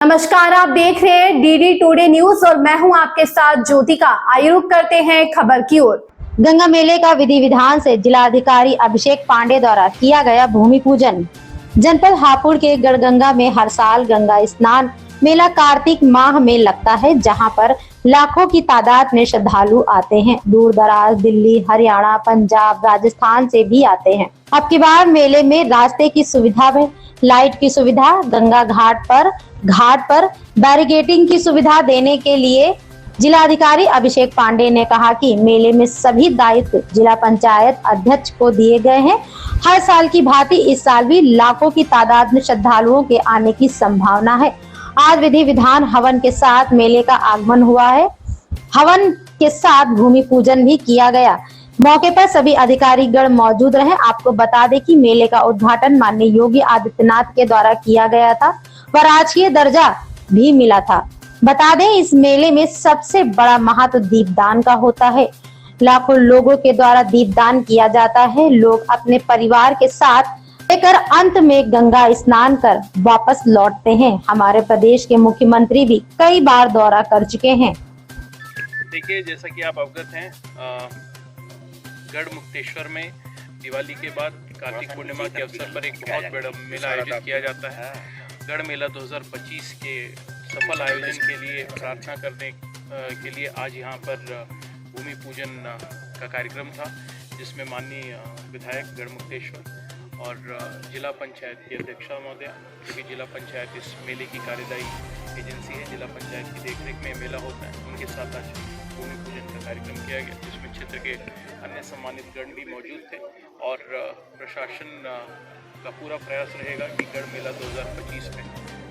नमस्कार, आप देख रहे हैं डीडी टुडे न्यूज और मैं हूं आपके साथ ज्योतिका। आइए रुक करते हैं खबर की ओर। गंगा मेले का विधि विधान से जिलाधिकारी अभिषेक पांडे द्वारा किया गया भूमि पूजन। जनपद हापुड़ के गढ़गंगा में हर साल गंगा स्नान मेला कार्तिक माह में लगता है, जहां पर लाखों की तादाद में श्रद्धालु आते हैं। दूर दराज दिल्ली, हरियाणा, पंजाब, राजस्थान से भी आते हैं। अब की बार मेले में रास्ते की सुविधा में लाइट की सुविधा, गंगा घाट पर बैरिकेडिंग की सुविधा देने के लिए जिलाधिकारी अभिषेक पांडे ने कहा कि मेले में सभी दायित्व जिला पंचायत अध्यक्ष को दिए गए हैं। हर साल की भांति इस साल भी लाखों की तादाद में श्रद्धालुओं के आने की संभावना है। आज विधि विधान हवन के साथ मेले का आगमन हुआ है। हवन के साथ भूमि पूजन भी किया गया। मौके पर सभी अधिकारीगण मौजूद रहे। आपको बता दें कि मेले का उद्घाटन माननीय योगी आदित्यनाथ के द्वारा किया गया था व राजकीय दर्जा भी मिला था। बता दें, इस मेले में सबसे बड़ा महत्व दीपदान का होता है। लाखों लोगों के द्वारा दीपदान किया जाता है। लोग अपने परिवार के साथ लेकर अंत में गंगा स्नान कर वापस लौटते हैं। हमारे प्रदेश के मुख्यमंत्री भी कई बार दौरा कर चुके हैं। देखिए, जैसा कि आप अवगत हैं, गढ़मुक्तेश्वर में दिवाली के बाद कार्तिक पूर्णिमा के अवसर पर एक बहुत बड़ा मेला आयोजित किया जाता है। गढ़ मेला 2025 के सफल आयोजन के लिए प्रार्थना करने के लिए आज यहाँ पर भूमि पूजन का कार्यक्रम था, जिसमें माननीय विधायक गढ़मुक्तेश्वर और जिला पंचायत की अध्यक्षा महोदया, क्योंकि जिला पंचायत इस मेले की कार्यदायी एजेंसी है, जिला पंचायत की देखरेख में मेला होता है, उनके साथ आज भूमि पूजन का कार्यक्रम किया गया, जिसमें क्षेत्र के अन्य सम्मानित गण भी मौजूद थे। और प्रशासन का पूरा प्रयास रहेगा कि गढ़ मेला 2025 में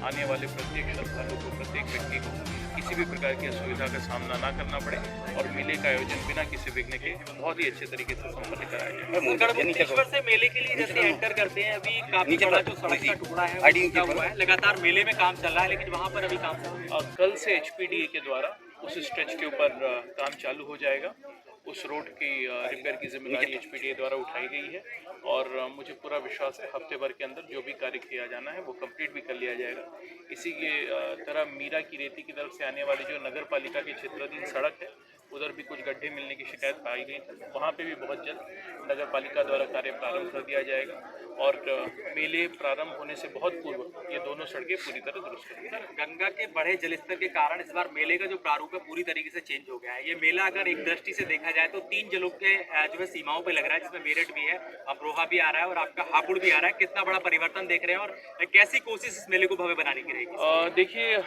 आने वाले प्रत्येक श्रद्धालु को, प्रत्येक व्यक्ति को किसी भी प्रकार की असुविधा का सामना ना करना पड़े और मेले का आयोजन बिना किसी विघ्न के बहुत ही अच्छे तरीके से संपन्न कराया जाए। गढ़मुक्तेश्वर से मेले के लिए जैसे एंटर करते हैं, अभी काफी बड़ा जो सड़क का टुकड़ा है वो टूटा हुआ है। लगातार मेले में काम चल रहा है, लेकिन वहाँ पर अभी काम चल रहा है। कल से HPDA के द्वारा उस स्ट्रेच के ऊपर काम चालू हो जाएगा। उस रोड की रिपेयर की जिम्मेदारी HPDA द्वारा उठाई गई है और मुझे पूरा विश्वास है हफ्ते भर के अंदर जो भी कार्य किया जाना है वो कंप्लीट भी कर लिया जाएगा। इसी के तरह मीरा की रेती की तरफ से आने वाली जो नगर पालिका की क्षेत्राधीन सड़क है, उधर भी कुछ गड्ढे मिलने की शिकायत पाई गई थी। वहाँ पे भी बहुत जल्द नगर पालिका द्वारा कार्य प्रारंभ कर दिया जाएगा और मेले प्रारंभ होने से बहुत पूर्व ये दोनों सड़कें पूरी तरह दुरुस्त कर दी जाएंगी। गंगा के बढ़े जलस्तर के कारण इस बार मेले का जो प्रारूप है पूरी तरीके से चेंज हो गया है। ये मेला अगर एक दृष्टि से देखा जाए तो 3 जिलों के जो है सीमाओं पे लग रहा है, जिसमें मेरठ भी है, अमरोहा भी आ रहा है और आपका हापुड़ भी आ रहा है। कितना बड़ा परिवर्तन देख रहे हैं और कैसी कोशिश इस मेले को भव्य बनाने की रहेगी? देखिए,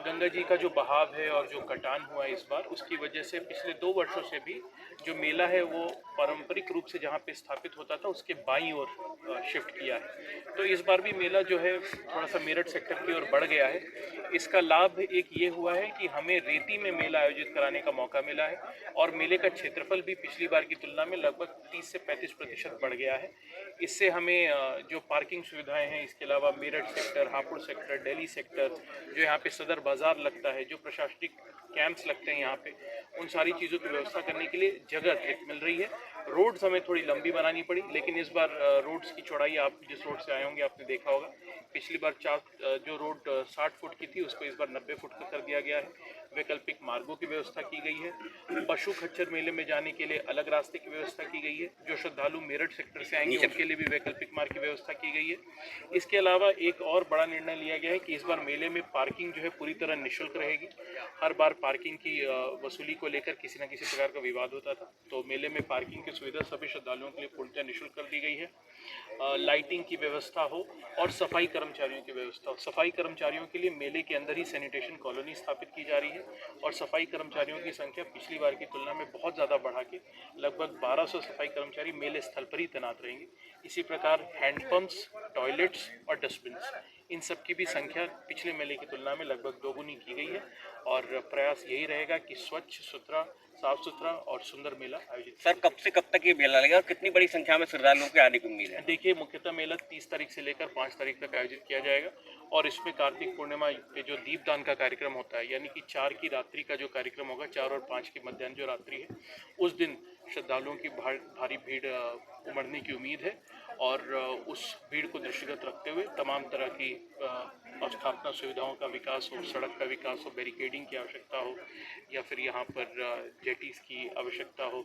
गंगा जी का जो बहाव है और जो कटान हुआ इस बार, उसकी वजह से पिछले 2 वर्षों से भी जो मेला है वो पारंपरिक रूप से जहाँ पे स्थापित होता था उसके बाईं ओर शिफ्ट किया है। तो इस बार भी मेला जो है थोड़ा सा मेरठ सेक्टर की ओर बढ़ गया है। इसका लाभ एक ये हुआ है कि हमें रेती में मेला आयोजित कराने का मौका मिला है और मेले का क्षेत्रफल भी पिछली बार की तुलना में लगभग 30 से 35% बढ़ गया है। इससे हमें जो पार्किंग सुविधाएं हैं, इसके अलावा Meerut sector, Hapur sector, Delhi sector, जो यहाँ पे सदर बाजार लगता है, जो प्रशासनिक कैंप्स लगते हैं यहाँ पे, उन सारी चीज़ों की व्यवस्था करने के लिए जगह अतिरिक्त मिल रही है। रोड्स हमें थोड़ी लंबी बनानी पड़ी, लेकिन इस बार रोड्स की चौड़ाई, आप जिस रोड से आए होंगे आपने देखा होगा, पिछली बार जो रोड 60 फुट की थी उसको इस बार 90 फुट का कर दिया गया है। वैकल्पिक मार्गों की व्यवस्था की गई है। पशु खच्चर मेले में जाने के लिए अलग रास्ते की व्यवस्था की गई है। जो श्रद्धालु मेरठ सेक्टर से आएंगे उनके लिए भी वैकल्पिक मार्ग की व्यवस्था की गई है। इसके अलावा एक और बड़ा निर्णय लिया गया है कि इस बार मेले में पार्किंग जो है पूरी तरह निःशुल्क रहेगी। हर बार पार्किंग की वसूली को लेकर किसी न किसी प्रकार का विवाद होता था, तो मेले में पार्किंग की सुविधा सभी श्रद्धालुओं के लिए पूर्णतः निःशुल्क कर दी गई है। लाइटिंग की व्यवस्था हो और सफाई कर्मचारियों की व्यवस्था हो। सफाई कर्मचारियों के लिए मेले के अंदर ही सैनिटेशन कॉलोनी स्थापित की जा रही है और सफाई कर्मचारियों की संख्या पिछली बार की तुलना में बहुत ज़्यादा बढ़ा के लगभग 1200 सफाई कर्मचारी मेले स्थल पर ही तैनात रहेंगे। इसी प्रकार हैंडपम्प्स, टॉयलेट्स और डस्टबिन, इन सब की भी संख्या पिछले मेले की तुलना में लगभग दोगुनी की गई है और प्रयास यही रहेगा कि स्वच्छ, सुथरा, साफ सुथरा और सुंदर मेला आयोजित। सर, कब से कब तक ये मेला लगेगा और कितनी बड़ी संख्या में श्रद्धालुओं के आने की उम्मीद है? देखिए, मुख्यतः मेला 30 तारीख से लेकर 5 तारीख तक आयोजित किया जाएगा और इसमें कार्तिक पूर्णिमा पे जो दीपदान का कार्यक्रम होता है, यानी कि 4 की रात्रि का जो कार्यक्रम होगा, 4 और 5 की मध्याह्न जो रात्रि है, उस दिन श्रद्धालुओं की भारी भीड़ उमड़ने की उम्मीद है और उस भीड़ को दृष्टिगत रखते हुए तमाम तरह की स्थापना सुविधाओं का विकास हो, सड़क का विकास हो, बैरिकेडिंग की आवश्यकता हो, या फिर यहाँ पर जेटीज़ की आवश्यकता हो,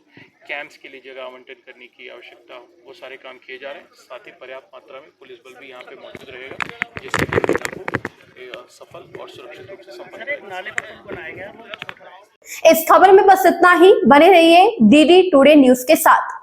कैंप्स के लिए जगह आवंटन करने की आवश्यकता हो, वो सारे काम किए जा रहे हैं। साथ ही पर्याप्त मात्रा में पुलिस बल भी यहाँ पे मौजूद रहेगा, जिससे कि मेला को सफल और सुरक्षित रूप से संपन्न करें। इस खबर में बस इतना ही। बने रहिए डीडी टुडे न्यूज के साथ।